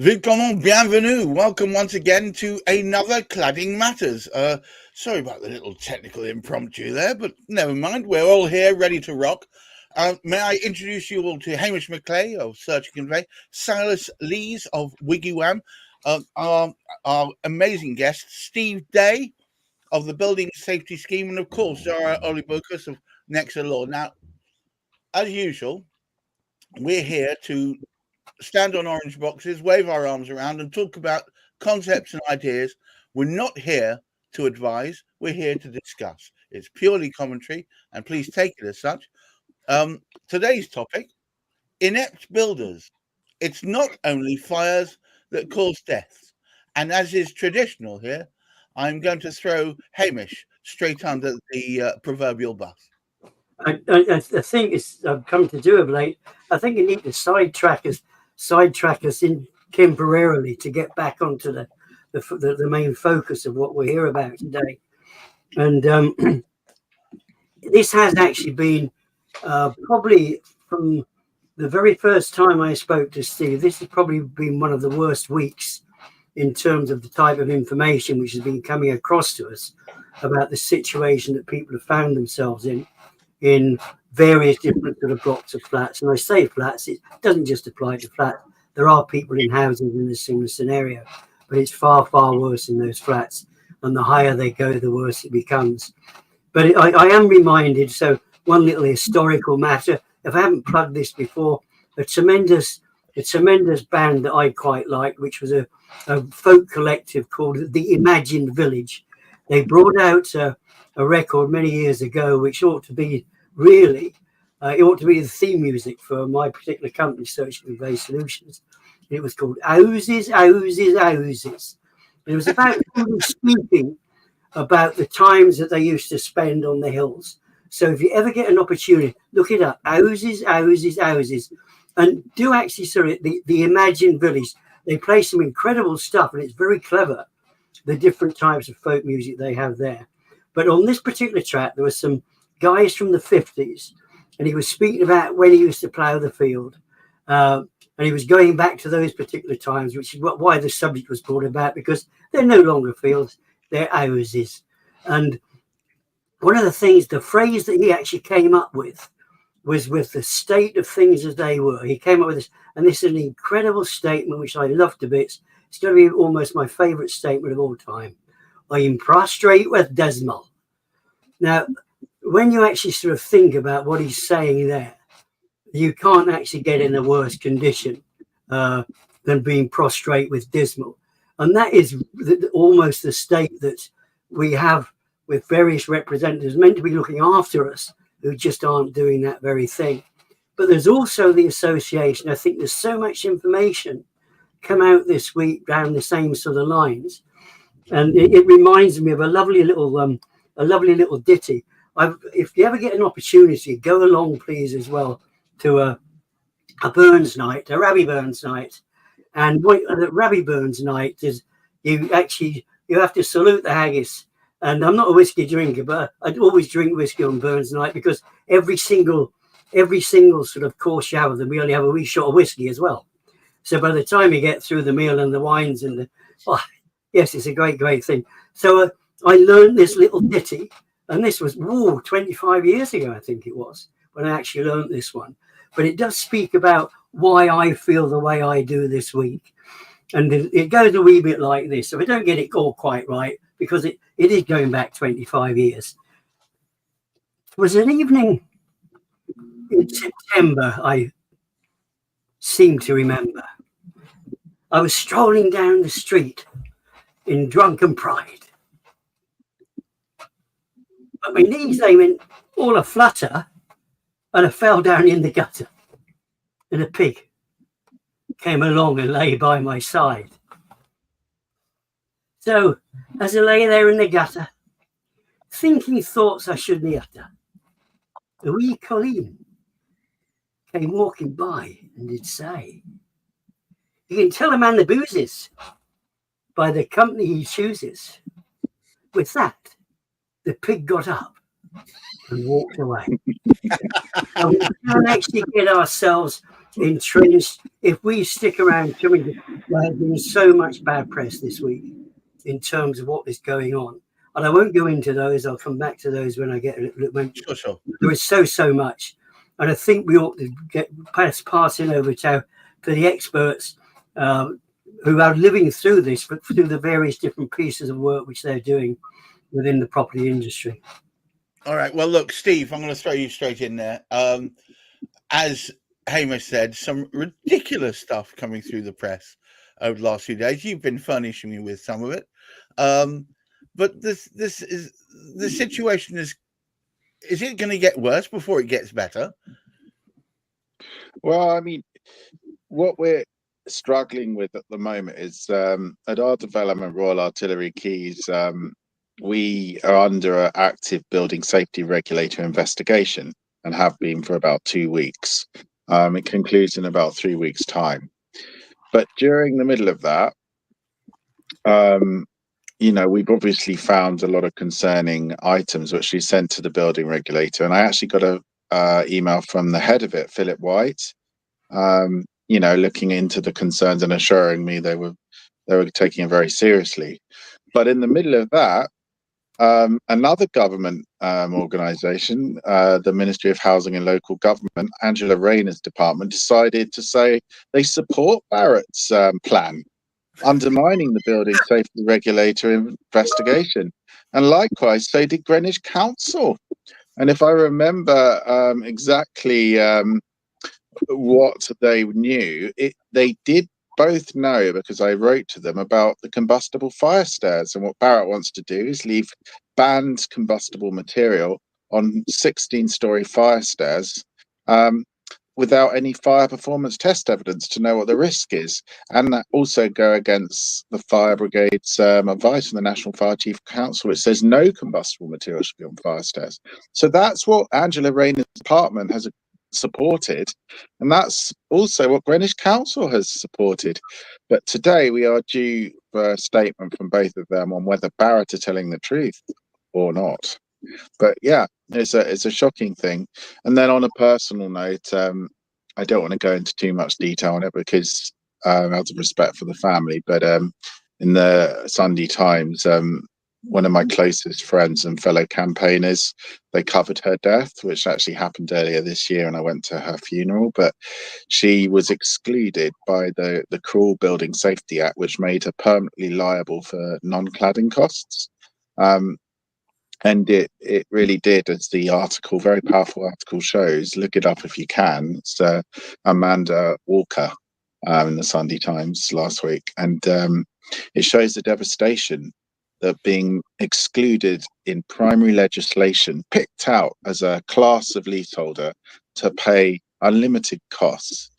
Willkommen, bienvenue. Welcome once again to another Cladding Matters. Sorry about the little technical impromptu there, but never mind. We're all here ready to rock. May I introduce you all to Hamish McLay of Search and Convey, Silas Lees of Wiggy-Wham, our amazing guest, Steve Day of the Building Safety Scheme, and of course, Zahrah Aullybocus of Nexa Law. Now, as usual, we're here to stand on orange boxes, wave our arms around, and talk about concepts and ideas. We're not here to advise. We're here to discuss. It's purely commentary, and please take it as such. Today's topic, inept builders. It's not only fires that cause deaths. And as is traditional here, I'm going to throw Hamish straight under the proverbial bus. I think I've come to do of late. I think you need to sidetrack us in temporarily to get back onto the main focus of what we're here about today. And this has actually been probably from the very first time I spoke to Steve, this has probably been one of the worst weeks in terms of the type of information which has been coming across to us about the situation that people have found themselves in various different sort of blocks of flats. And I say flats, it doesn't just apply to flats. There are people in houses in a similar scenario, but it's far, far worse in those flats. And the higher they go, the worse it becomes. But I am reminded, so one little historical matter, if I haven't plugged this before, a tremendous band that I quite liked, which was a folk collective called the Imagined Village. They brought out a record many years ago, which ought to be really, it ought to be the theme music for my particular company, Search and Convey Solutions. It was called Houses, Houses, Houses. It was about people speaking about the times that they used to spend on the hills. So if you ever get an opportunity, look it up. Houses, Houses, Houses. And do actually, sorry, the Imagined Village. They play some incredible stuff, and it's very clever, the different types of folk music they have there. But on this particular track, there were some guys from the 50s, and he was speaking about when he used to plough the field. And he was going back to those particular times, which is why the subject was brought about, because they're no longer fields, they're houses. And one of the things, the phrase that he actually came up with was with the state of things as they were. He came up with this, and this is an incredible statement, which I love to bits. It's going to be almost my favourite statement of all time. I am prostrate with dismal. Now, when you actually sort of think about what he's saying there, you can't actually get in a worse condition than being prostrate with dismal. And that is almost the state that we have with various representatives meant to be looking after us, who just aren't doing that very thing. But there's also the association. I think there's so much information come out this week down the same sort of lines. And it reminds me of a lovely little ditty. If you ever get an opportunity, go along, please, as well, to a Burns night, a Rabbie Burns night. And what Rabbie Burns night is, you have to salute the haggis. And I'm not a whiskey drinker, but I'd always drink whiskey on Burns night, because every single sort of course you have, we only have a wee shot of whiskey as well. So by the time you get through the meal and the wines and yes, it's a great, great thing. So I learned this little ditty, and this was 25 years ago, I think it was, when I actually learned this one. But it does speak about why I feel the way I do this week. And it goes a wee bit like this. So I don't get it all quite right, because it is going back 25 years. It was an evening in September, I seem to remember. I was strolling down the street in drunken pride. But my knees, they went all a flutter, and I fell down in the gutter. And a pig came along and lay by my side. So, as I lay there in the gutter, thinking thoughts I shouldn't utter, a wee colleen came walking by and did say, "You can tell a man the boozes by the company he chooses." With that, the pig got up and walked away. And we can actually get ourselves entrenched. If we stick around, there's been so much bad press this week in terms of what is going on, and I won't go into those. I'll come back to those when I get when Sure. there is so much, and I think we ought to get passing over to the experts who are living through this, but through the various different pieces of work which they're doing within the property industry. All right. Well, look, Steve, I'm going to throw you straight in there. As Hamish said, some ridiculous stuff coming through the press over the last few days. You've been furnishing me with some of it, but this is the situation. Is it going to get worse before it gets better? Well, I mean, what we're struggling with at the moment is at our development, Royal Artillery Quays, we are under an active building safety regulator investigation and have been for about 2 weeks. It concludes in about 3 weeks' time. But during the middle of that, we've obviously found a lot of concerning items which we sent to the building regulator. And I actually got a email from the head of it, Philip White, looking into the concerns and assuring me they were taking it very seriously. But in the middle of that, another government organisation, the Ministry of Housing and Local Government, Angela Rayner's department, decided to say they support Barrett's plan, undermining the building safety regulator investigation. And likewise, so did Greenwich Council. And if I remember exactly what they knew, they did both know, because I wrote to them about the combustible fire stairs. And what Barrett wants to do is leave banned combustible material on 16-story fire stairs without any fire performance test evidence to know what the risk is. And that also go against the fire brigade's advice from the National Fire Chief Council, which says no combustible material should be on fire stairs. So that's what Angela Rayner's department has supported, and that's also what Greenwich Council has supported. But today we are due for a statement from both of them on whether Barrett are telling the truth or not. But yeah, it's a shocking thing. And then on a personal note, I don't want to go into too much detail on it because out of respect for the family, but in the Sunday Times, one of my closest friends and fellow campaigners, they covered her death, which actually happened earlier this year, and I went to her funeral. But she was excluded by the Cruel Building Safety Act, which made her permanently liable for non-cladding costs. And it really did, as the article, very powerful article shows. Look it up if you can. It's Amanda Walker in the Sunday Times last week, and it shows the devastation that being excluded in primary legislation, picked out as a class of leaseholder to pay unlimited costs,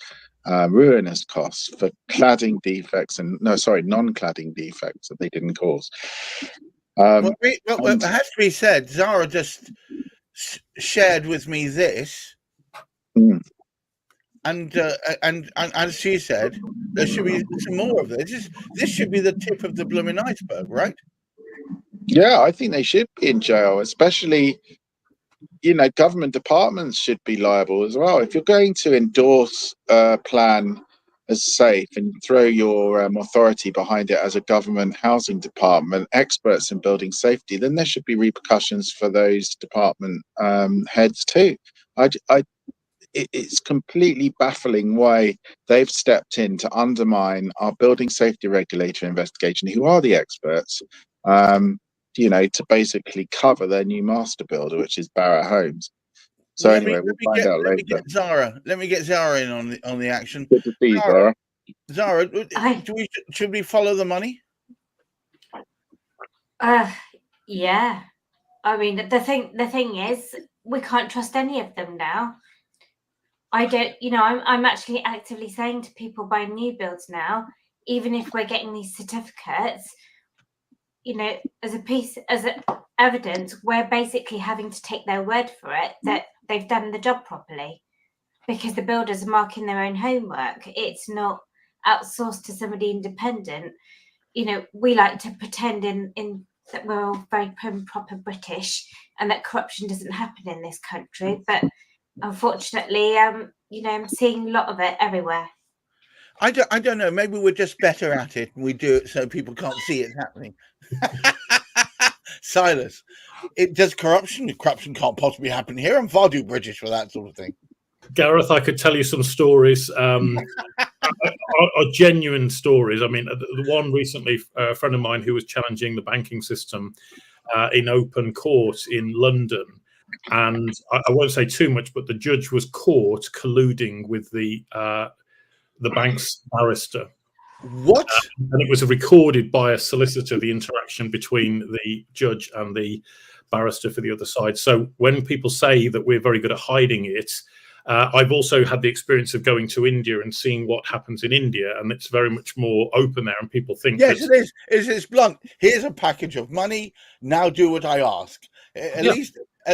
ruinous costs for cladding defects non-cladding defects that they didn't cause. It has to be said, Zahrah just shared with me this, and as she said, there should be some more of this. This should be the tip of the blooming iceberg, right? Yeah, I think they should be in jail, especially, government departments should be liable as well. If you're going to endorse a plan as safe and throw your authority behind it as a government housing department, experts in building safety, then there should be repercussions for those department heads too. It's completely baffling why they've stepped in to undermine our building safety regulator investigation, who are the experts, to basically cover their new master builder, which is Barratt Homes. So we'll find out later. Let me get Zahrah in on the action. Good to see you, Zahrah. Zahrah, should we follow the money? Yeah. I mean, the thing is, we can't trust any of them now. I don't, I'm actually actively saying to people buying new builds now, even if we're getting these certificates, as evidence, we're basically having to take their word for it that they've done the job properly, because the builders are marking their own homework. It's not outsourced to somebody independent. We like to pretend in that we're all very proper British and that corruption doesn't happen in this country, but unfortunately, I'm seeing a lot of it everywhere. I don't know. Maybe we're just better at it, and we do it so people can't see it happening. Silas, does corruption can't possibly happen here. I'm far too British for that sort of thing. Gareth, I could tell you some stories, are genuine stories. I mean, the one recently, a friend of mine who was challenging the banking system in open court in London, and I won't say too much, but the judge was caught colluding with the bank's barrister. What? And it was recorded by a solicitor, the interaction between the judge and the barrister for the other side. So when people say that we're very good at hiding it, I've also had the experience of going to India and seeing what happens in India, and it's very much more open there, and people think... Yes, it is. It's blunt. Here's a package of money. Now do what I ask. At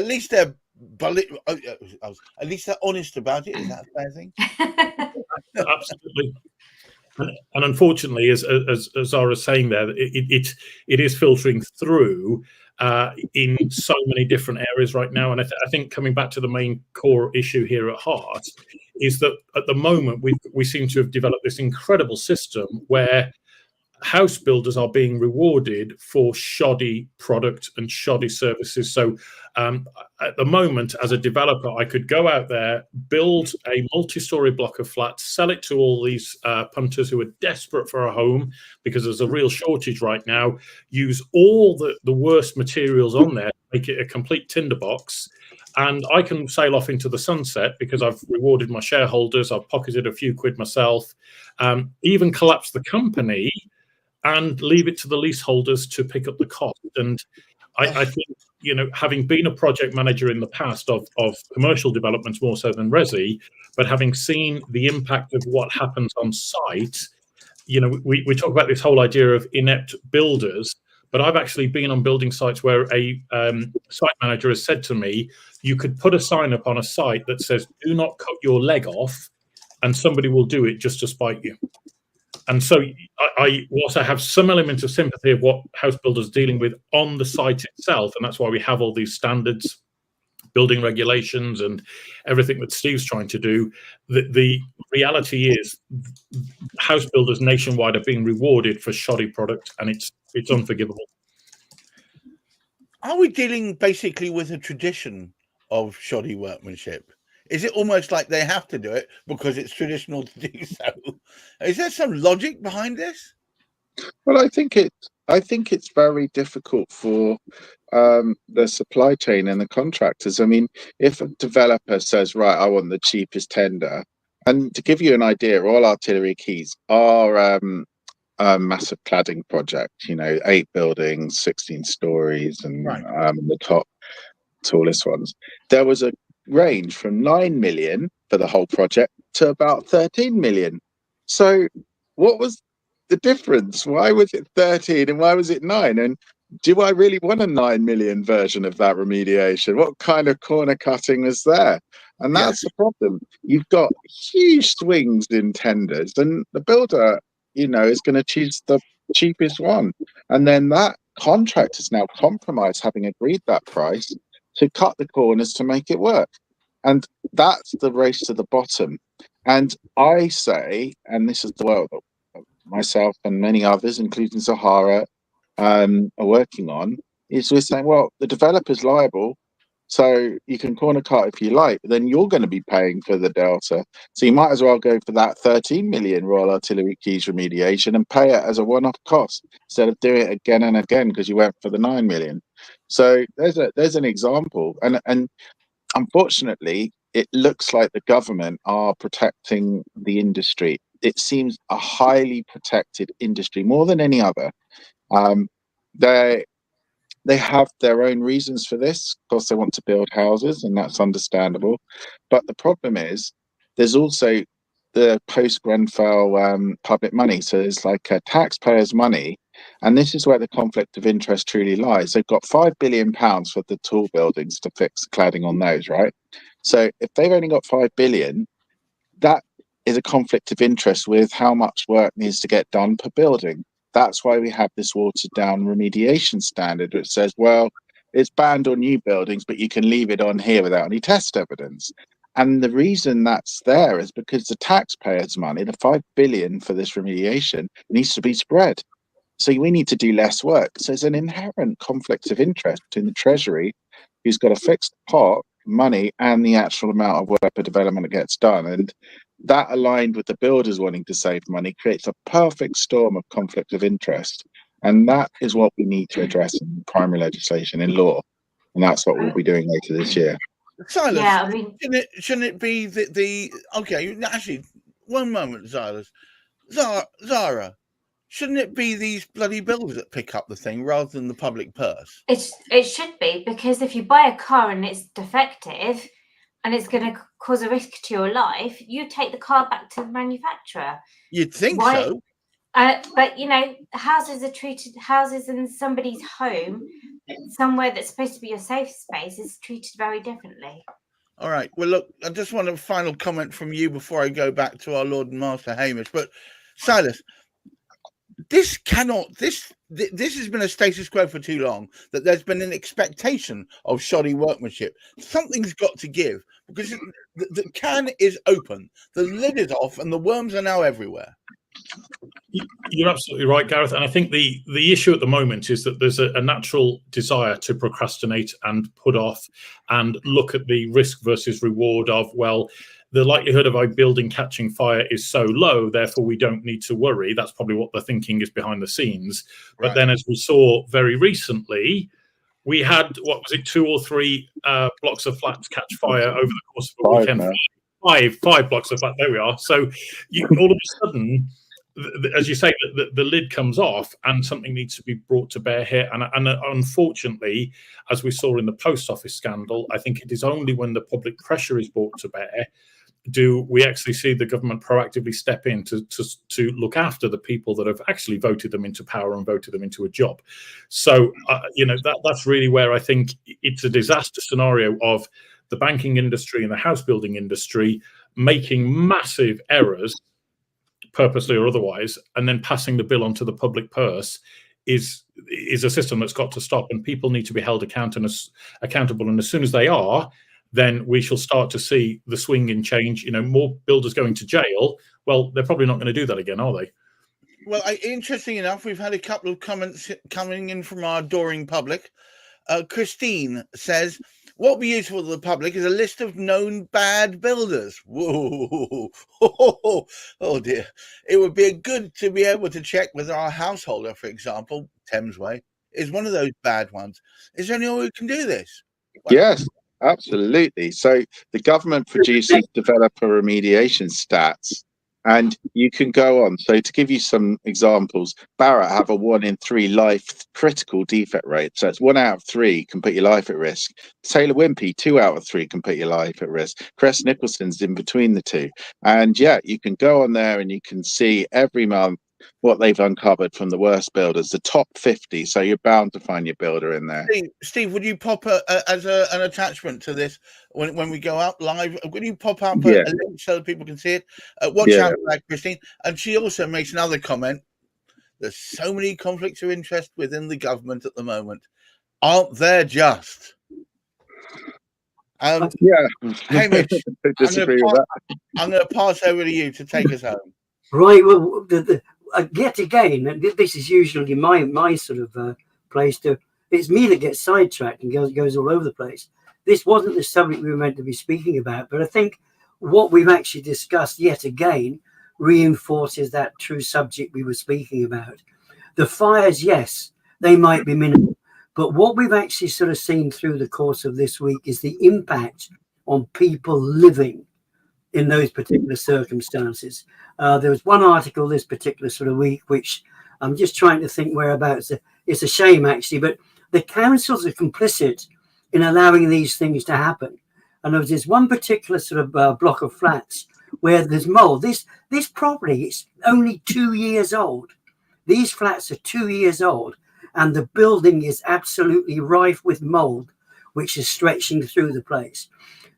least they're honest about it. Is that a fair thing? Absolutely. And unfortunately, as Zahrah is saying there, it is filtering through in so many different areas right now. And I think coming back to the main core issue here at heart is that at the moment we seem to have developed this incredible system where house builders are being rewarded for shoddy product and shoddy services. So at the moment, as a developer, I could go out there, build a multi-story block of flats, sell it to all these punters who are desperate for a home because there's a real shortage right now, use all the worst materials on there, make it a complete tinderbox, and I can sail off into the sunset because I've rewarded my shareholders, I've pocketed a few quid myself, even collapse the company and leave it to the leaseholders to pick up the cost. And I think, having been a project manager in the past of commercial developments more so than resi, but having seen the impact of what happens on site, we talk about this whole idea of inept builders, but I've actually been on building sites where a site manager has said to me, you could put a sign up on a site that says, do not cut your leg off, and somebody will do it just to spite you. And so I also have some element of sympathy of what house builders are dealing with on the site itself. And that's why we have all these standards, building regulations and everything that Steve's trying to do. The reality is house builders nationwide are being rewarded for shoddy product, and it's unforgivable. Are we dealing basically with a tradition of shoddy workmanship? Is it almost like they have to do it because it's traditional to do so? Is there some logic behind this? Well, I think it's very difficult for the supply chain and the contractors. I mean, if a developer says, right, I want the cheapest tender, and to give you an idea, all Artillery Quays are a massive cladding project, 8 buildings, 16 stories, and right. The top tallest ones. There was a range from 9 million for the whole project to about 13 million. So what was the difference? Why was it 13 and why was it 9? And do I really want a 9 million version of that remediation? What kind of corner cutting was there? And that's the problem. You've got huge swings in tenders, and the builder, is going to choose the cheapest one. And then that contractor's now compromised, having agreed that price, to cut the corners to make it work. And that's the race to the bottom. And I say, and this is the world that myself and many others, including Zahrah, are working on, is we're saying, well, the developer's liable, so you can corner cut if you like, but then you're going to be paying for the delta. So you might as well go for that 13 million Royal Artillery Quays remediation and pay it as a one-off cost instead of doing it again and again because you went for the 9 million. So there's an example, and unfortunately, it looks like the government are protecting the industry. It seems a highly protected industry, more than any other. They have their own reasons for this. Of course, they want to build houses, and that's understandable. But the problem is, there's also the post-Grenfell public money. So there's like taxpayers' money, and this is where the conflict of interest truly lies. They've got £5 billion for the tall buildings to fix the cladding on those, right? So if they've only got £5 billion, that is a conflict of interest with how much work needs to get done per building. That's why we have this watered down remediation standard, which says, well, it's banned on new buildings, but you can leave it on here without any test evidence. And the reason that's there is because the taxpayers' money, the 5 billion for this remediation, needs to be spread. So we need to do less work. So there's an inherent conflict of interest between the Treasury, who's got a fixed pot, money, and the actual amount of work per development that gets done. And that, aligned with the builders wanting to save money, creates a perfect storm of conflict of interest. And that is what we need to address in primary legislation, in law. And that's what we'll be doing later this year. Silas, Yeah, I mean, shouldn't it be the okay, actually, one moment, Silas. Zahrah, shouldn't it be these bloody builders that pick up the thing rather than the public purse? it should be, because if you buy a car and it's defective and it's going to cause a risk to your life, you take the car back to the manufacturer. You'd think Why? so. But you know, houses in somebody's home, somewhere that's supposed to be your safe space, is treated very differently. All right. Well, look, I just want a final comment from you before I go back to our Lord and Master Hamish. But Silas, this has been a status quo for too long, that there's been an expectation of shoddy workmanship. Something's got to give, because the can is open, the lid is off, and the worms are now everywhere. You're absolutely right, Gareth. And I think the issue at the moment is that there's a natural desire to procrastinate and put off and look at the risk versus reward of, well, the likelihood of a building catching fire is so low, therefore we don't need to worry. That's probably what the thinking is behind the scenes. But Right. then, as we saw very recently, we had, what was it, 2 or 3 blocks of flats catch fire over the course of a weekend. Five blocks of flats. There we are. So all of a sudden, as you say, the lid comes off and something needs to be brought to bear here. And unfortunately, as we saw in the post office scandal, I think it is only when the public pressure is brought to bear do we actually see the government proactively step in to look after the people that have actually voted them into power and voted them into a job. So, that's really where I think it's a disaster scenario of the banking industry and the house building industry making massive errors, purposely or otherwise, and then passing the bill onto the public purse is a system that's got to stop, and people need to be held accountable. And as soon as they are, then we shall start to see the swing in change. More builders going to jail. Well, they're probably not going to do that again, are they? Well, interesting enough, we've had a couple of comments coming in from our adoring public. Christine says, what would be useful to the public is a list of known bad builders. Whoa. Oh dear. It would be good to be able to check whether our householder, for example, Thamesway, is one of those bad ones. Is there anyone who can do this? Yes, absolutely. So the government produces developer remediation stats, and you can go on. So to give you some examples, Barratt have a 1 in 3 life critical defect rate. So it's 1 out of 3 can put your life at risk. Taylor Wimpey, 2 out of 3 can put your life at risk. Crest Nicholson's in between the two. And yeah, you can go on there and you can see every month what they've uncovered from the worst builders, the top 50. So you're bound to find your builder in there. Steve, would you pop as an attachment to this when we go up live? Would you pop up a link so that people can see it? Watch out for that, Christine. And she also makes another comment. There's so many conflicts of interest within the government at the moment. Aren't there just? Yeah. Hamish, disagree with that. I'm going to pass over to you to take us home. Right. Well, yet again, this is usually my sort of place to. It's me that gets sidetracked and goes all over the place. This wasn't the subject we were meant to be speaking about, but I think what we've actually discussed yet again reinforces that true subject we were speaking about. The fires, yes, they might be minimal, but what we've actually sort of seen through the course of this week is the impact on people living in those particular circumstances. There was one article this particular sort of week, which I'm just trying to think whereabouts. It's a shame, actually, but the councils are complicit in allowing these things to happen. And there's one particular sort of block of flats where there's mold. This property is only 2 years old. These flats are 2 years old, and the building is absolutely rife with mold, which is stretching through the place.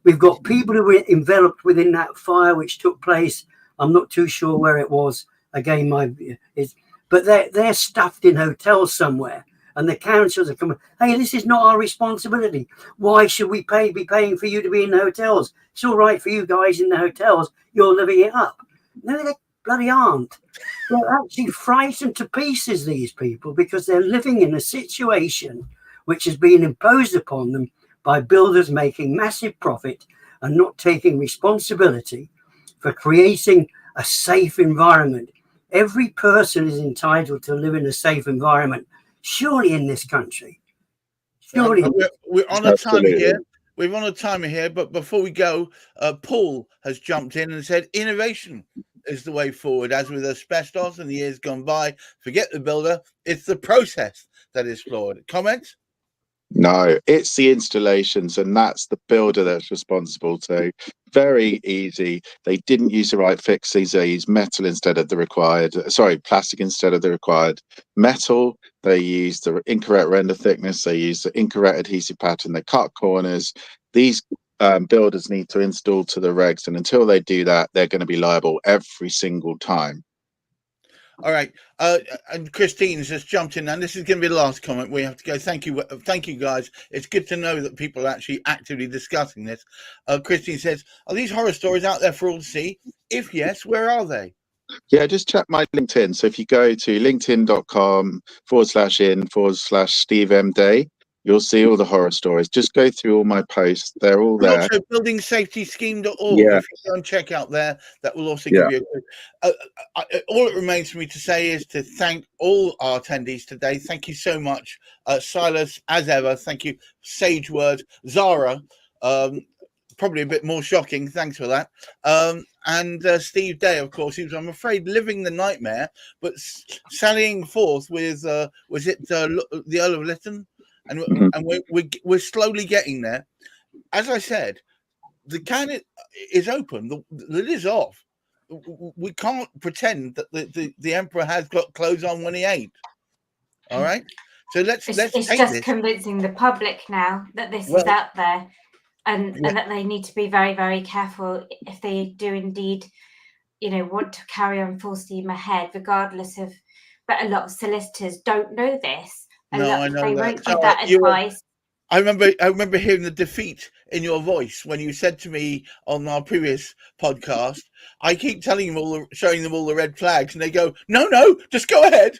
We've got people who were enveloped within that fire which took place. I'm not too sure where it was. Again, but they're stuffed in hotels somewhere, And the councils are coming, hey, this is not our responsibility. Why should we be paying for you to be in the hotels? It's all right for you guys in the hotels. You're living it up. No, they bloody aren't. They're actually frightened to pieces, these people, because they're living in a situation which has been imposed upon them by builders making massive profit and not taking responsibility for creating a safe environment. Every person is entitled to live in a safe environment, surely, in this country. Surely. We're on a timer here. We're on a timer here, but before we go, Paul has jumped in and said innovation is the way forward. As with asbestos in the years gone by, forget the builder, it's the process that is flawed. Comments? No, it's the installations, and that's the builder that's responsible. So very easy. They didn't use the right fixings. They used metal instead of the required, plastic instead of the required metal. They used the incorrect render thickness. They used the incorrect adhesive pattern. They cut corners. These builders need to install to the regs, and until they do that, they're going to be liable every single time. All right, and Christine's just jumped in, and this is going to be the last comment. We have to go. Thank you, guys. It's good to know that people are actually actively discussing this. Christine says, "Are these horror stories out there for all to see? If yes, where are they?" Yeah, just check my LinkedIn. So if you go to linkedin.com/in/Steve M. Day, you'll see all the horror stories. Just go through all my posts. They're all And there. also buildingsafetyscheme.org. Yeah. If you go and check out there, that will also give you all it remains for me to say is to thank all our attendees today. Thank you so much, Silas, as ever. Thank you, sage words. Zahrah, probably a bit more shocking. Thanks for that. And Steve Day, of course, he was, I'm afraid, living the nightmare, but sallying forth with, was it the Earl of Lytton? And we're slowly getting there. As I said, the can is open. The lid is off. We can't pretend that the emperor has got clothes on when he ain't. All right. So let's it's take just this. convincing the public now that this is out there, and that they need to be very, very careful if they do indeed, want to carry on full steam ahead, regardless of. But a lot of solicitors don't know this. I know they that. won't give that advice. I remember hearing the defeat in your voice when you said to me on our previous podcast, I keep telling them showing them all the red flags, and they go, no, just go ahead.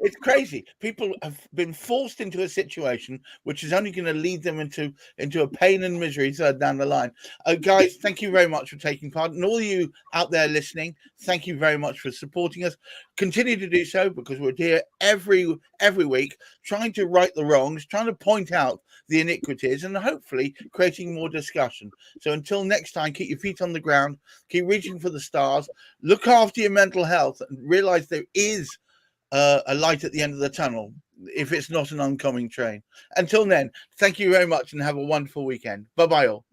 It's crazy. People have been forced into a situation which is only going to lead them into a pain and misery down the line. Guys, thank you very much for taking part, and all you out there listening, thank you very much for supporting us. Continue to do so, because we're here every week trying to right the wrongs, trying to point out the iniquities, and hopefully creating more discussion. So until next time, keep your feet on the ground, keep reaching for the stars, look after your mental health, and realize there is a light at the end of the tunnel if it's not an oncoming train. Until then, thank you very much and have a wonderful weekend. Bye-bye all.